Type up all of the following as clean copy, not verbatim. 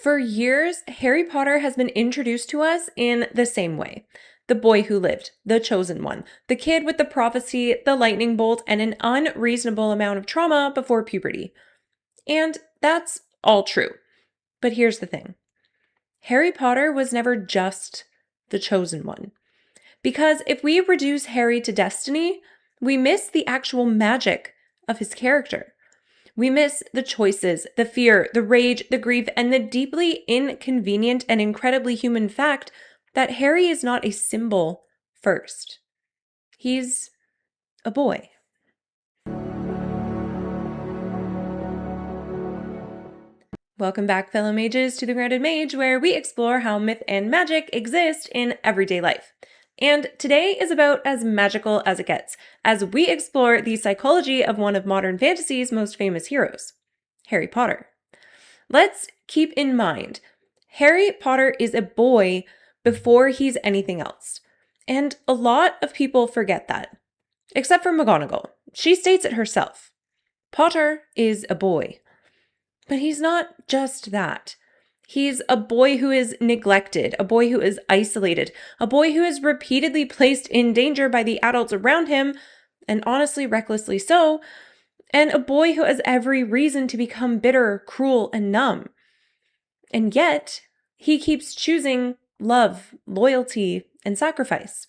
For years, Harry Potter has been introduced to us in the same way. The boy who lived, the chosen one, the kid with the prophecy, the lightning bolt, and an unreasonable amount of trauma before puberty. And that's all true. But here's the thing. Harry Potter was never just the chosen one. Because if we reduce Harry to destiny, we miss the actual magic of his character. We miss the choices, the fear, the rage, the grief, and the deeply inconvenient and incredibly human fact that Harry is not a symbol first. He's a boy. Welcome back, fellow mages, to the Grounded Mage, where we explore how myth and magic exist in everyday life. And today is about as magical as it gets, as we explore the psychology of one of modern fantasy's most famous heroes, Harry Potter. Let's keep in mind, Harry Potter is a boy before he's anything else. And a lot of people forget that. Except for McGonagall. She states it herself. Potter is a boy. But he's not just that. He's a boy who is neglected, a boy who is isolated, a boy who is repeatedly placed in danger by the adults around him, and honestly, recklessly so, and a boy who has every reason to become bitter, cruel, and numb. And yet, he keeps choosing love, loyalty, and sacrifice.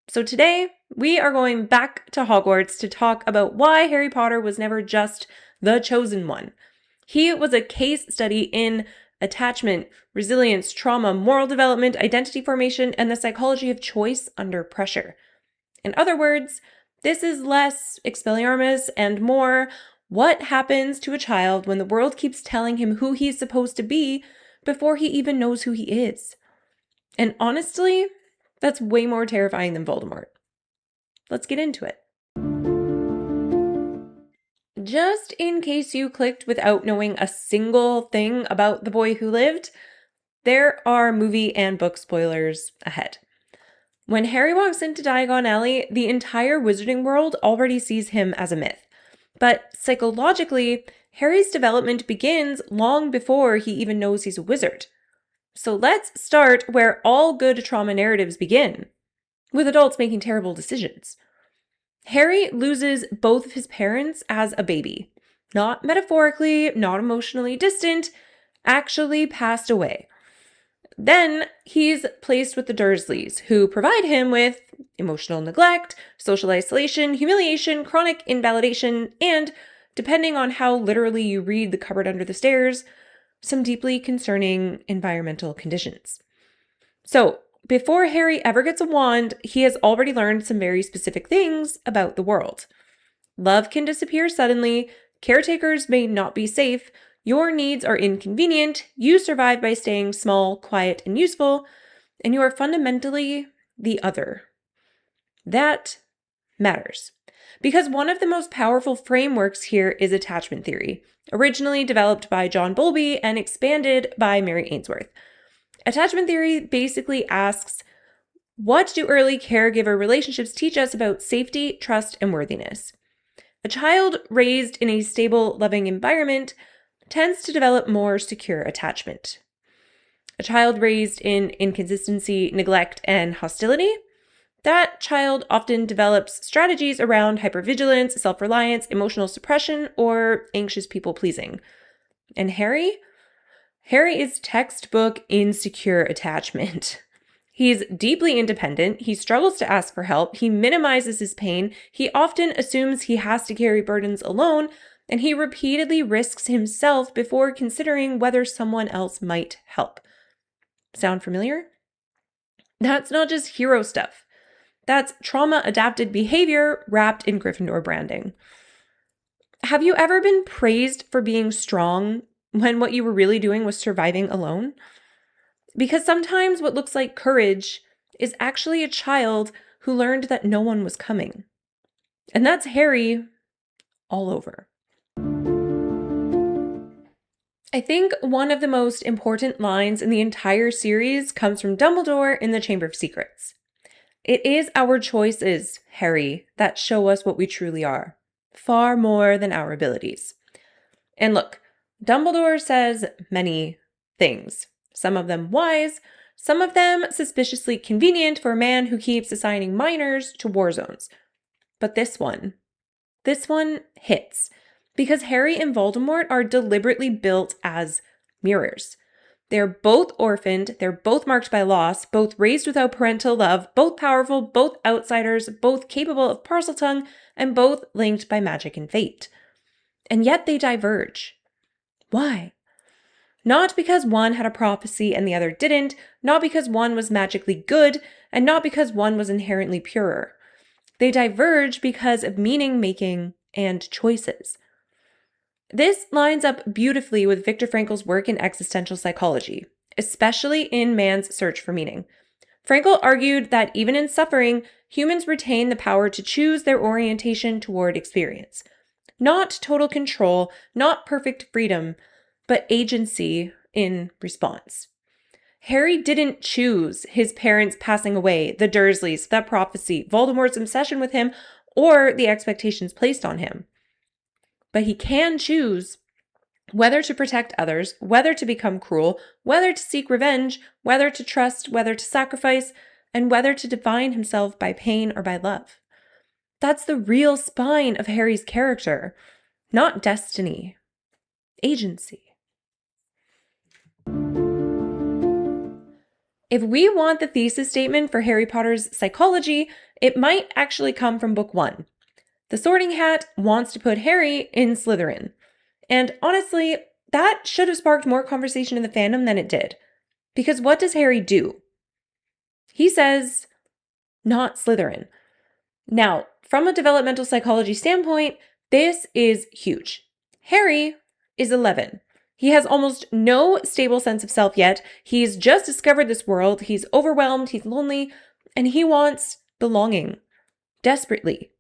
So today, we are going back to Hogwarts to talk about why Harry Potter was never just the chosen one. He was a case study in attachment, resilience, trauma, moral development, identity formation, and the psychology of choice under pressure. In other words, this is less Expelliarmus and more what happens to a child when the world keeps telling him who he's supposed to be before he even knows who he is. And honestly, that's way more terrifying than Voldemort. Let's get into it. Just in case you clicked without knowing a single thing about the boy who lived, there are movie and book spoilers ahead. When Harry walks into Diagon Alley, the entire wizarding world already sees him as a myth. But psychologically, Harry's development begins long before he even knows he's a wizard. So let's start where all good trauma narratives begin, with adults making terrible decisions. Harry loses both of his parents as a baby. Not metaphorically, not emotionally distant, actually passed away. Then he's placed with the Dursleys, who provide him with emotional neglect, social isolation, humiliation, chronic invalidation, and, depending on how literally you read The Cupboard Under the Stairs, some deeply concerning environmental conditions. So, before Harry ever gets a wand, he has already learned some very specific things about the world. Love can disappear suddenly, caretakers may not be safe, your needs are inconvenient, you survive by staying small, quiet, and useful, and you are fundamentally the other. That matters. Because one of the most powerful frameworks here is attachment theory, originally developed by John Bowlby and expanded by Mary Ainsworth. Attachment theory basically asks, what do early caregiver relationships teach us about safety, trust, and worthiness? A child raised in a stable, loving environment tends to develop more secure attachment. A child raised in inconsistency, neglect, and hostility, that child often develops strategies around hypervigilance, self-reliance, emotional suppression, or anxious people-pleasing. And Harry is textbook insecure attachment. He's deeply independent, he struggles to ask for help, he minimizes his pain, he often assumes he has to carry burdens alone, and he repeatedly risks himself before considering whether someone else might help. Sound familiar? That's not just hero stuff. That's trauma-adapted behavior wrapped in Gryffindor branding. Have you ever been praised for being strong when what you were really doing was surviving alone? Because sometimes what looks like courage is actually a child who learned that no one was coming. And that's Harry all over. I think one of the most important lines in the entire series comes from Dumbledore in the Chamber of Secrets. It is our choices, Harry, that show us what we truly are, far more than our abilities. And look, Dumbledore says many things, some of them wise, some of them suspiciously convenient for a man who keeps assigning minors to war zones. But this one hits because Harry and Voldemort are deliberately built as mirrors. They're both orphaned, they're both marked by loss, both raised without parental love, both powerful, both outsiders, both capable of Parseltongue, and both linked by magic and fate. And yet they diverge. Why? Not because one had a prophecy and the other didn't, not because one was magically good, and not because one was inherently purer. They diverge because of meaning-making and choices. This lines up beautifully with Viktor Frankl's work in existential psychology, especially in Man's Search for Meaning. Frankl argued that even in suffering, humans retain the power to choose their orientation toward experience. Not total control, not perfect freedom, but agency in response. Harry didn't choose his parents passing away, the Dursleys, that prophecy, Voldemort's obsession with him, or the expectations placed on him. But he can choose whether to protect others, whether to become cruel, whether to seek revenge, whether to trust, whether to sacrifice, and whether to define himself by pain or by love. That's the real spine of Harry's character, not destiny, agency. If we want the thesis statement for Harry Potter's psychology, it might actually come from book 1. The Sorting Hat wants to put Harry in Slytherin. And honestly, that should have sparked more conversation in the fandom than it did. Because what does Harry do? He says, not Slytherin. Now, from a developmental psychology standpoint, this is huge. Harry is 11. He has almost no stable sense of self yet. He's just discovered this world. He's overwhelmed. He's lonely. And he wants belonging. Desperately.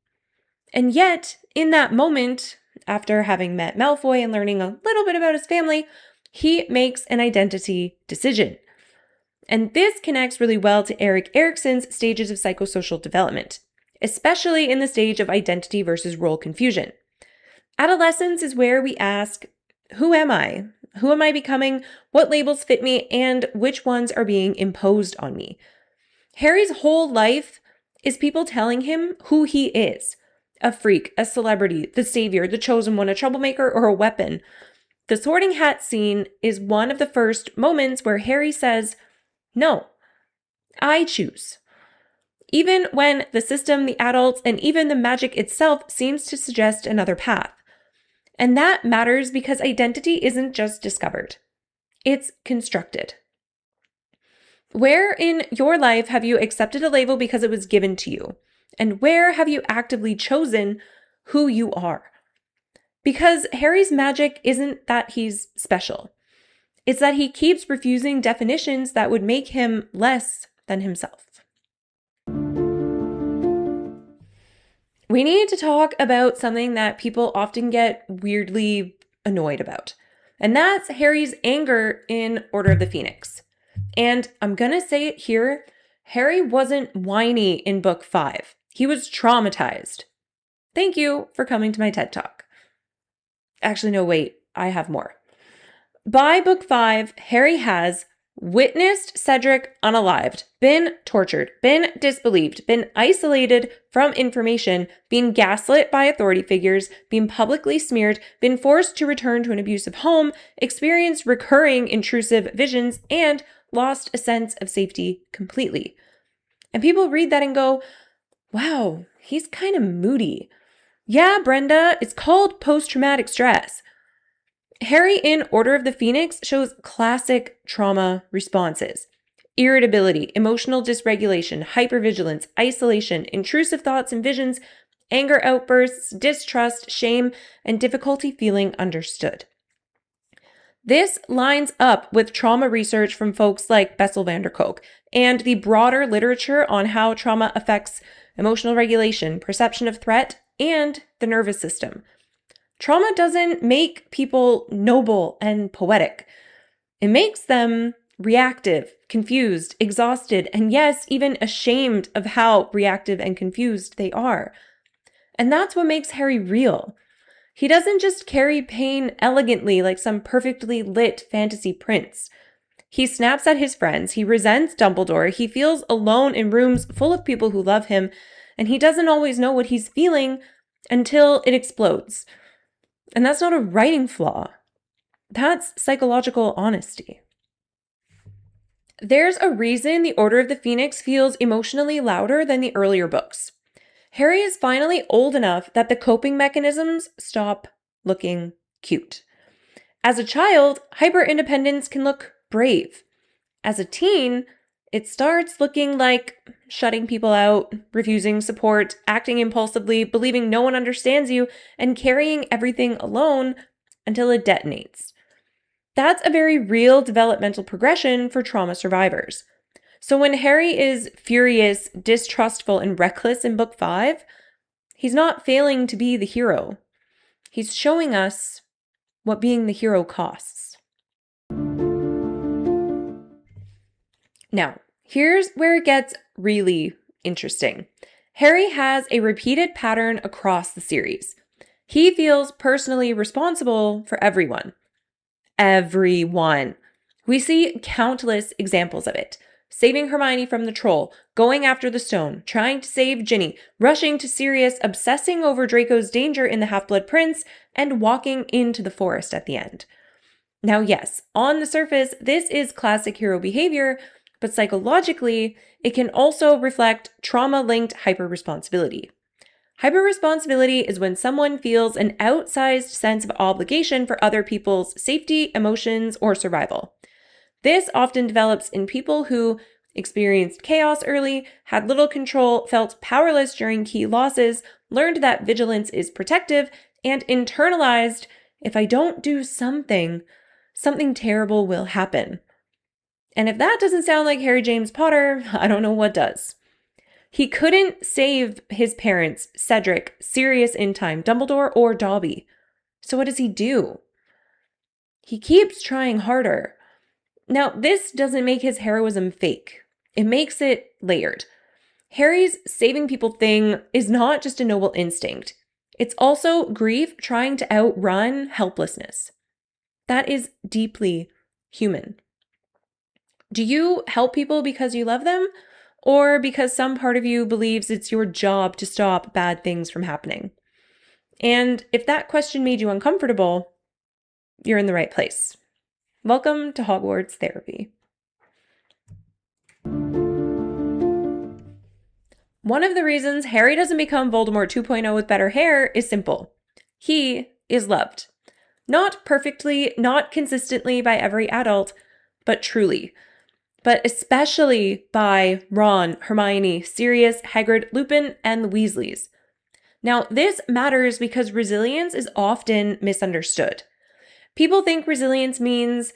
And yet, in that moment, after having met Malfoy and learning a little bit about his family, he makes an identity decision. And this connects really well to Erik Erikson's stages of psychosocial development, especially in the stage of identity versus role confusion. Adolescence is where we ask, who am I? Who am I becoming? What labels fit me? And which ones are being imposed on me? Harry's whole life is people telling him who he is. A freak, a celebrity, the savior, the chosen one, a troublemaker, or a weapon. The Sorting Hat scene is one of the first moments where Harry says, no, I choose. Even when the system, the adults, and even the magic itself seems to suggest another path. And that matters because identity isn't just discovered. It's constructed. Where in your life have you accepted a label because it was given to you? And where have you actively chosen who you are? Because Harry's magic isn't that he's special. It's that he keeps refusing definitions that would make him less than himself. We need to talk about something that people often get weirdly annoyed about. And that's Harry's anger in Order of the Phoenix. And I'm gonna say it here, Harry wasn't whiny in book 5. He was traumatized. Thank you for coming to my TED Talk. Actually, no, wait, I have more. By book 5, Harry has witnessed Cedric unalived, been tortured, been disbelieved, been isolated from information, been gaslit by authority figures, been publicly smeared, been forced to return to an abusive home, experienced recurring intrusive visions, and lost a sense of safety completely. And people read that and go, wow, he's kind of moody. Yeah, Brenda, it's called post-traumatic stress. Harry in Order of the Phoenix shows classic trauma responses. Irritability, emotional dysregulation, hypervigilance, isolation, intrusive thoughts and visions, anger outbursts, distrust, shame, and difficulty feeling understood. This lines up with trauma research from folks like Bessel van der Kolk and the broader literature on how trauma affects emotional regulation, perception of threat, and the nervous system. Trauma doesn't make people noble and poetic. It makes them reactive, confused, exhausted, and yes, even ashamed of how reactive and confused they are. And that's what makes Harry real. He doesn't just carry pain elegantly like some perfectly lit fantasy prince. He snaps at his friends, he resents Dumbledore, he feels alone in rooms full of people who love him, and he doesn't always know what he's feeling until it explodes. And that's not a writing flaw. That's psychological honesty. There's a reason the Order of the Phoenix feels emotionally louder than the earlier books. Harry is finally old enough that the coping mechanisms stop looking cute. As a child, hyper-independence can look brave. As a teen, it starts looking like shutting people out, refusing support, acting impulsively, believing no one understands you, and carrying everything alone until it detonates. That's a very real developmental progression for trauma survivors. So when Harry is furious, distrustful, and reckless in book 5, he's not failing to be the hero. He's showing us what being the hero costs. Now, here's where it gets really interesting. Harry has a repeated pattern across the series. He feels personally responsible for everyone. Everyone. We see countless examples of it. Saving Hermione from the troll, going after the stone, trying to save Ginny, rushing to Sirius, obsessing over Draco's danger in the Half-Blood Prince, and walking into the forest at the end. Now, yes, on the surface, this is classic hero behavior, but psychologically, it can also reflect trauma-linked hyper-responsibility. Hyper-responsibility is when someone feels an outsized sense of obligation for other people's safety, emotions, or survival. This often develops in people who experienced chaos early, had little control, felt powerless during key losses, learned that vigilance is protective, and internalized, if I don't do something, something terrible will happen. And if that doesn't sound like Harry James Potter, I don't know what does. He couldn't save his parents, Cedric, Sirius in time, Dumbledore, or Dobby. So what does he do? He keeps trying harder. Now, this doesn't make his heroism fake. It makes it layered. Harry's saving people thing is not just a noble instinct. It's also grief trying to outrun helplessness. That is deeply human. Do you help people because you love them? Or because some part of you believes it's your job to stop bad things from happening? And if that question made you uncomfortable, you're in the right place. Welcome to Hogwarts Therapy. One of the reasons Harry doesn't become Voldemort 2.0 with better hair is simple. He is loved. Not perfectly, not consistently by every adult, but truly. But especially by Ron, Hermione, Sirius, Hagrid, Lupin, and the Weasleys. Now, this matters because resilience is often misunderstood. People think resilience means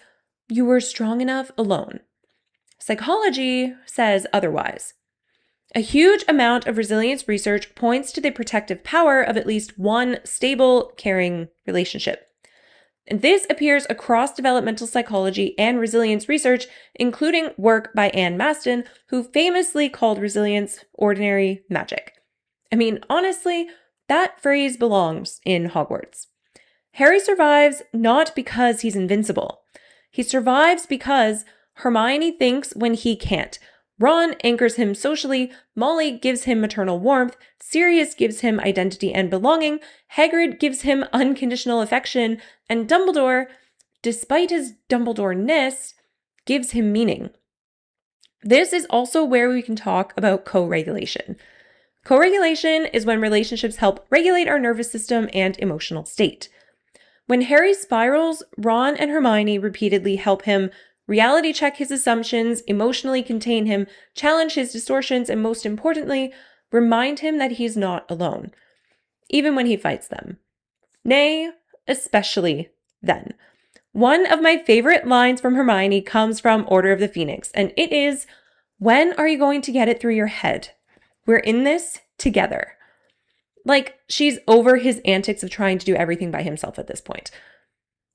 you were strong enough alone. Psychology says otherwise. A huge amount of resilience research points to the protective power of at least one stable, caring relationship. And this appears across developmental psychology and resilience research, including work by Anne Maston, who famously called resilience ordinary magic. I mean, honestly, that phrase belongs in Hogwarts. Harry survives not because he's invincible. He survives because Hermione thinks when he can't. Ron anchors him socially, Molly gives him maternal warmth, Sirius gives him identity and belonging, Hagrid gives him unconditional affection, and Dumbledore, despite his Dumbledore-ness, gives him meaning. This is also where we can talk about co-regulation. Co-regulation is when relationships help regulate our nervous system and emotional state. When Harry spirals, Ron and Hermione repeatedly help him reality check his assumptions, emotionally contain him, challenge his distortions, and most importantly, remind him that he's not alone, even when he fights them. Nay, especially then. One of my favorite lines from Hermione comes from Order of the Phoenix, and it is, "When are you going to get it through your head? We're in this together." Like, she's over his antics of trying to do everything by himself at this point.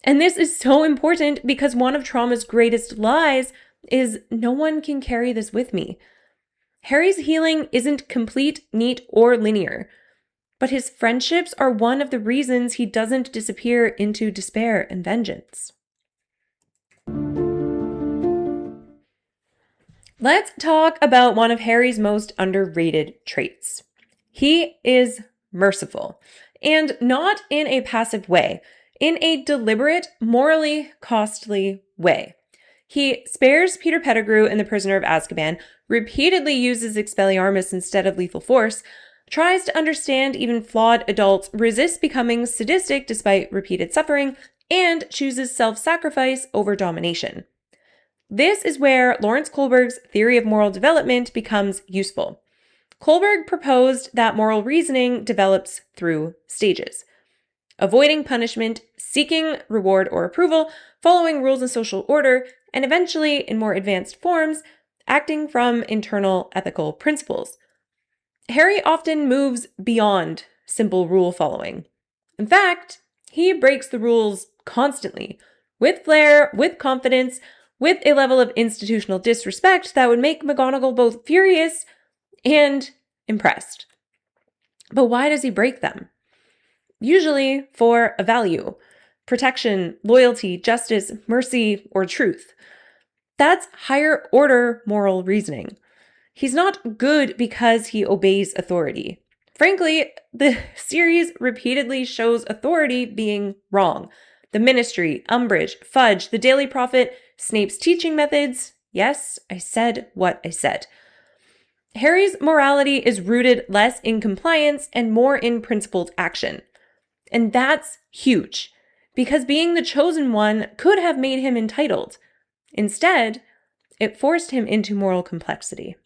And this is so important because one of trauma's greatest lies is no one can carry this with me. Harry's healing isn't complete, neat, or linear, but his friendships are one of the reasons he doesn't disappear into despair and vengeance. Let's talk about one of Harry's most underrated traits. He is merciful, and not in a passive way, in a deliberate, morally costly way. He spares Peter Pettigrew in The Prisoner of Azkaban, repeatedly uses Expelliarmus instead of lethal force, tries to understand even flawed adults, resists becoming sadistic despite repeated suffering, and chooses self-sacrifice over domination. This is where Lawrence Kohlberg's theory of moral development becomes useful. Kohlberg proposed that moral reasoning develops through stages: avoiding punishment, seeking reward or approval, following rules and social order, and eventually, in more advanced forms, acting from internal ethical principles. Harry often moves beyond simple rule following. In fact, he breaks the rules constantly, with flair, with confidence, with a level of institutional disrespect that would make McGonagall both furious and impressed. But why does he break them? Usually for a value: protection, loyalty, justice, mercy, or truth. That's higher order moral reasoning. He's not good because he obeys authority. Frankly, the series repeatedly shows authority being wrong. The Ministry, Umbridge, Fudge, the Daily Prophet, Snape's teaching methods. Yes, I said what I said. Harry's morality is rooted less in compliance and more in principled action. And that's huge, because being the chosen one could have made him entitled. Instead, it forced him into moral complexity.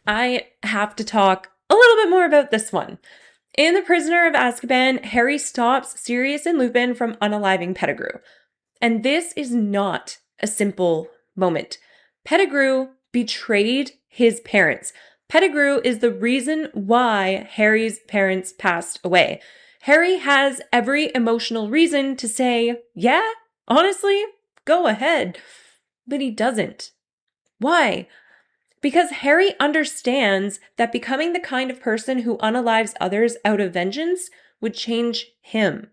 I have to talk a little bit more about this one. In The Prisoner of Azkaban, Harry stops Sirius and Lupin from unaliving Pettigrew. And this is not a simple moment. Pettigrew betrayed his parents. Pettigrew is the reason why Harry's parents passed away. Harry has every emotional reason to say, yeah, honestly, go ahead. But he doesn't. Why? Because Harry understands that becoming the kind of person who unalives others out of vengeance would change him.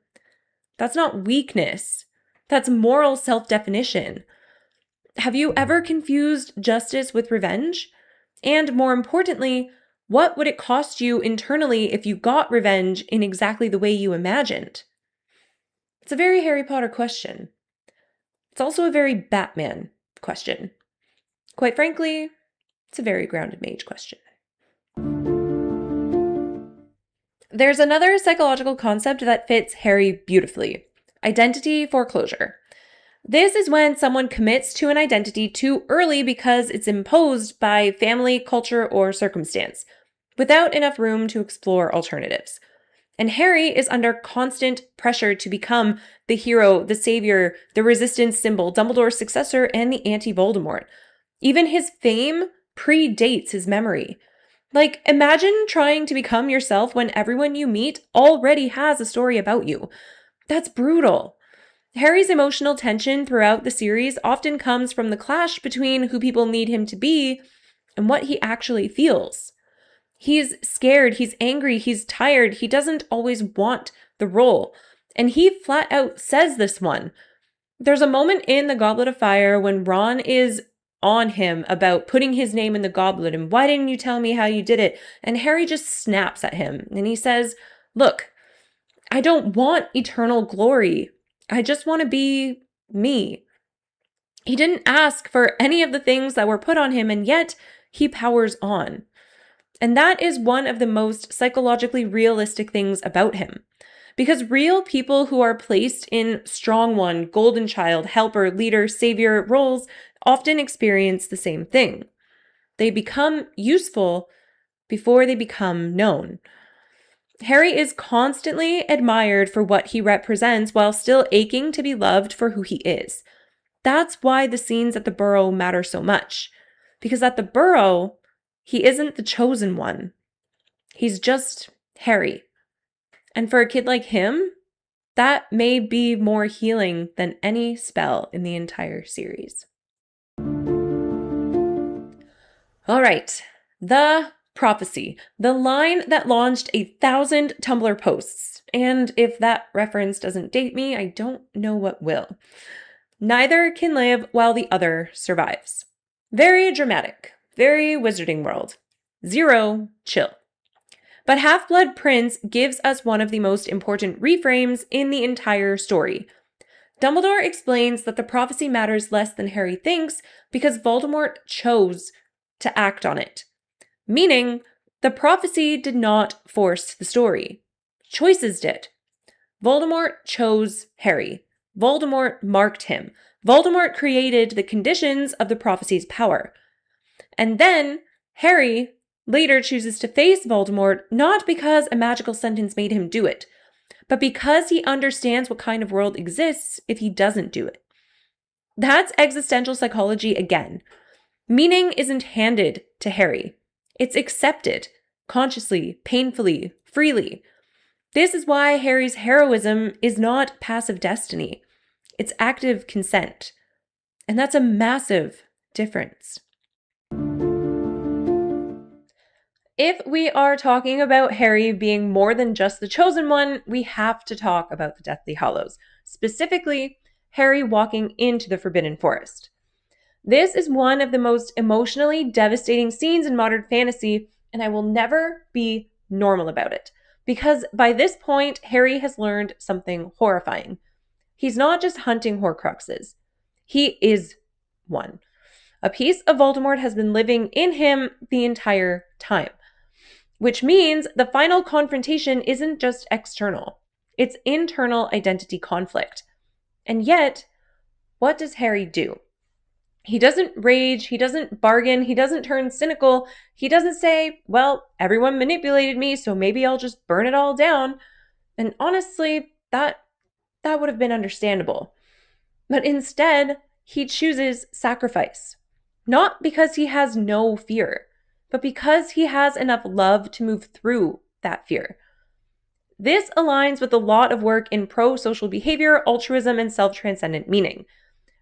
That's not weakness. That's moral self-definition. Have you ever confused justice with revenge? And more importantly, what would it cost you internally if you got revenge in exactly the way you imagined? It's a very Harry Potter question. It's also a very Batman question. Quite frankly, it's a very Grounded Mage question. There's another psychological concept that fits Harry beautifully: identity foreclosure. This is when someone commits to an identity too early because it's imposed by family, culture, or circumstance, without enough room to explore alternatives. And Harry is under constant pressure to become the hero, the savior, the resistance symbol, Dumbledore's successor, and the anti-Voldemort. Even his fame predates his memory. Like, imagine trying to become yourself when everyone you meet already has a story about you. That's brutal. Harry's emotional tension throughout the series often comes from the clash between who people need him to be and what he actually feels. He's scared, he's angry, he's tired, he doesn't always want the role. And he flat out says this one. There's a moment in The Goblet of Fire when Ron is on him about putting his name in the goblet and why didn't you tell me how you did it? And Harry just snaps at him and he says, look, I don't want eternal glory. I just want to be me. He didn't ask for any of the things that were put on him, and yet he powers on. And that is one of the most psychologically realistic things about him. Because real people who are placed in strong one, golden child, helper, leader, savior roles often experience the same thing. They become useful before they become known. Harry is constantly admired for what he represents while still aching to be loved for who he is. That's why the scenes at the Burrow matter so much. Because at the Burrow, he isn't the chosen one. He's just Harry. And for a kid like him, that may be more healing than any spell in the entire series. All right, the prophecy, the line that launched 1,000 Tumblr posts. And if that reference doesn't date me, I don't know what will. Neither can live while the other survives. Very dramatic, very Wizarding World. Zero chill. But Half-Blood Prince gives us one of the most important reframes in the entire story. Dumbledore explains that the prophecy matters less than Harry thinks because Voldemort chose to act on it. Meaning, the prophecy did not force the story. Choices did. Voldemort chose Harry. Voldemort marked him. Voldemort created the conditions of the prophecy's power. And then Harry later chooses to face Voldemort not because a magical sentence made him do it, but because he understands what kind of world exists if he doesn't do it. That's existential psychology again. Meaning isn't handed to Harry. It's accepted, consciously, painfully, freely. This is why Harry's heroism is not passive destiny. It's active consent. And that's a massive difference. If we are talking about Harry being more than just the chosen one, we have to talk about the Deathly Hallows, specifically Harry walking into the Forbidden Forest. This is one of the most emotionally devastating scenes in modern fantasy, and I will never be normal about it, because by this point, Harry has learned something horrifying. He's not just hunting Horcruxes. He is one. A piece of Voldemort has been living in him the entire time. Which means the final confrontation isn't just external. It's internal identity conflict. And yet, what does Harry do? He doesn't rage, he doesn't bargain, he doesn't turn cynical, he doesn't say, well, everyone manipulated me, so maybe I'll just burn it all down. And honestly, that would have been understandable. But instead, he chooses sacrifice. Not because he has no fear, but because he has enough love to move through that fear. This aligns with a lot of work in pro-social behavior, altruism, and self-transcendent meaning.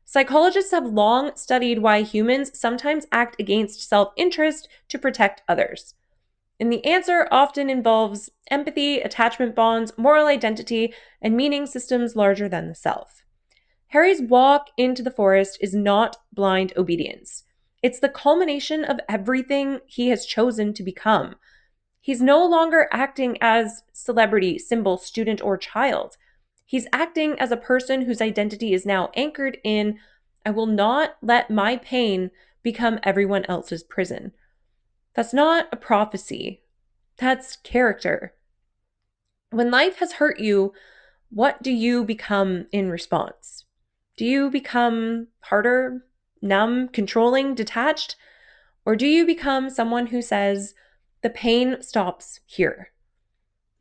Psychologists have long studied why humans sometimes act against self-interest to protect others. And the answer often involves empathy, attachment bonds, moral identity, and meaning systems larger than the self. Harry's walk into the forest is not blind obedience. It's the culmination of everything he has chosen to become. He's no longer acting as celebrity, symbol, student, or child. He's acting as a person whose identity is now anchored in, I will not let my pain become everyone else's prison. That's not a prophecy. That's character. When life has hurt you, what do you become in response? Do you become harder, numb, controlling, detached? Or do you become someone who says, the pain stops here?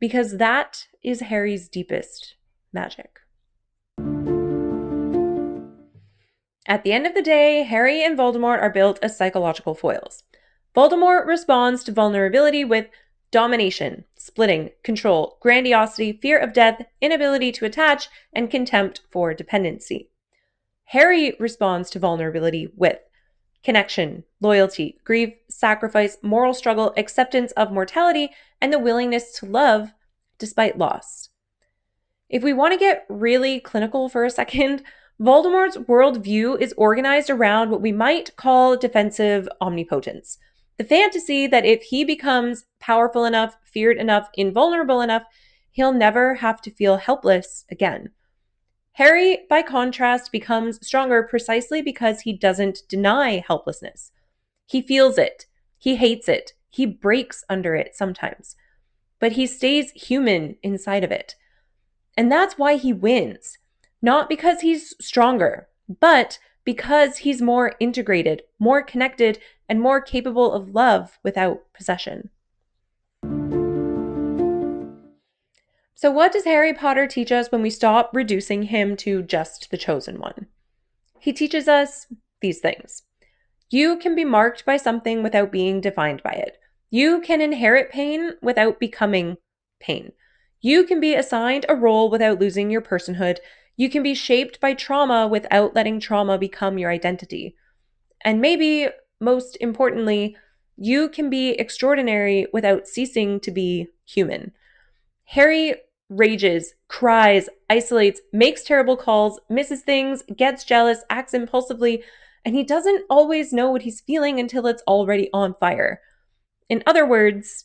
Because that is Harry's deepest magic. At the end of the day, Harry and Voldemort are built as psychological foils. Voldemort responds to vulnerability with domination, splitting, control, grandiosity, fear of death, inability to attach, and contempt for dependency. Harry responds to vulnerability with connection, loyalty, grief, sacrifice, moral struggle, acceptance of mortality, and the willingness to love despite loss. If we want to get really clinical for a second, Voldemort's worldview is organized around what we might call defensive omnipotence. The fantasy that if he becomes powerful enough, feared enough, invulnerable enough, he'll never have to feel helpless again. Harry, by contrast, becomes stronger precisely because he doesn't deny helplessness. He feels it. He hates it. He breaks under it sometimes. But he stays human inside of it. And that's why he wins. Not because he's stronger, but because he's more integrated, more connected, and more capable of love without possession. So what does Harry Potter teach us when we stop reducing him to just the chosen one? He teaches us these things. You can be marked by something without being defined by it. You can inherit pain without becoming pain. You can be assigned a role without losing your personhood. You can be shaped by trauma without letting trauma become your identity. And maybe, most importantly, you can be extraordinary without ceasing to be human. Harry rages, cries, isolates, makes terrible calls, misses things, gets jealous, acts impulsively, and he doesn't always know what he's feeling until it's already on fire. In other words,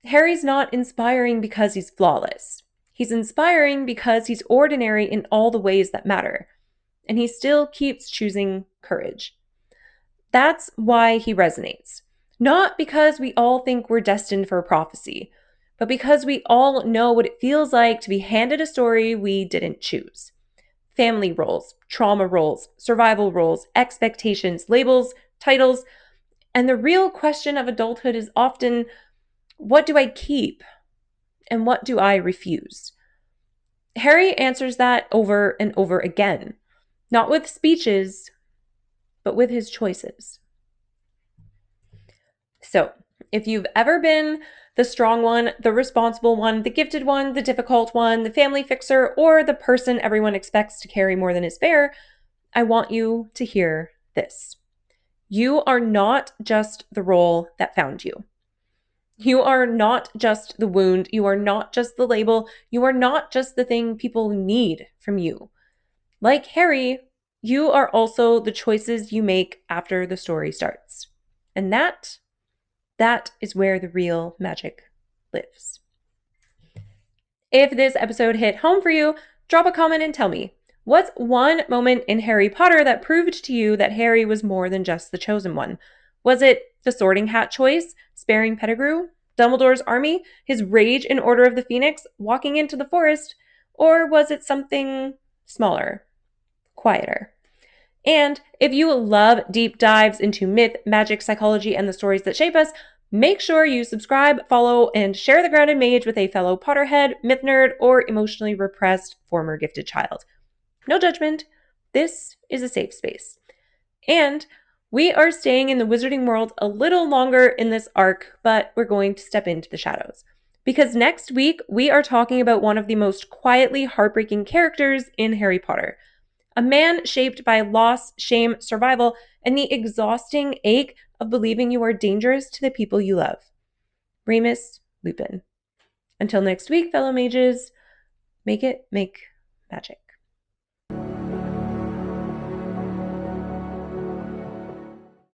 Harry's not inspiring because he's flawless. He's inspiring because he's ordinary in all the ways that matter, and he still keeps choosing courage. That's why he resonates. Not because we all think we're destined for prophecy, but because we all know what it feels like to be handed a story we didn't choose. Family roles, trauma roles, survival roles, expectations, labels, titles, and the real question of adulthood is often, what do I keep and what do I refuse? Harry answers that over and over again, not with speeches, but with his choices. So, if you've ever been the strong one, the responsible one, the gifted one, the difficult one, the family fixer, or the person everyone expects to carry more than is fair, I want you to hear this. You are not just the role that found you. You are not just the wound. You are not just the label. You are not just the thing people need from you. Like Harry, you are also the choices you make after the story starts. And that is where the real magic lives. If this episode hit home for you, drop a comment and tell me, what's one moment in Harry Potter that proved to you that Harry was more than just the chosen one? Was it the sorting hat choice, sparing Pettigrew, Dumbledore's army, his rage in Order of the Phoenix, walking into the forest, or was it something smaller, quieter? And if you love deep dives into myth, magic, psychology, and the stories that shape us, make sure you subscribe, follow, and share the Grounded Mage with a fellow Potterhead, myth nerd, or emotionally repressed former gifted child. No judgment. This is a safe space. And we are staying in the wizarding world a little longer in this arc, but we're going to step into the shadows. Because next week, we are talking about one of the most quietly heartbreaking characters in Harry Potter. A man shaped by loss, shame, survival, and the exhausting ache of believing you are dangerous to the people you love. Remus Lupin. Until next week, fellow mages, make it make magic.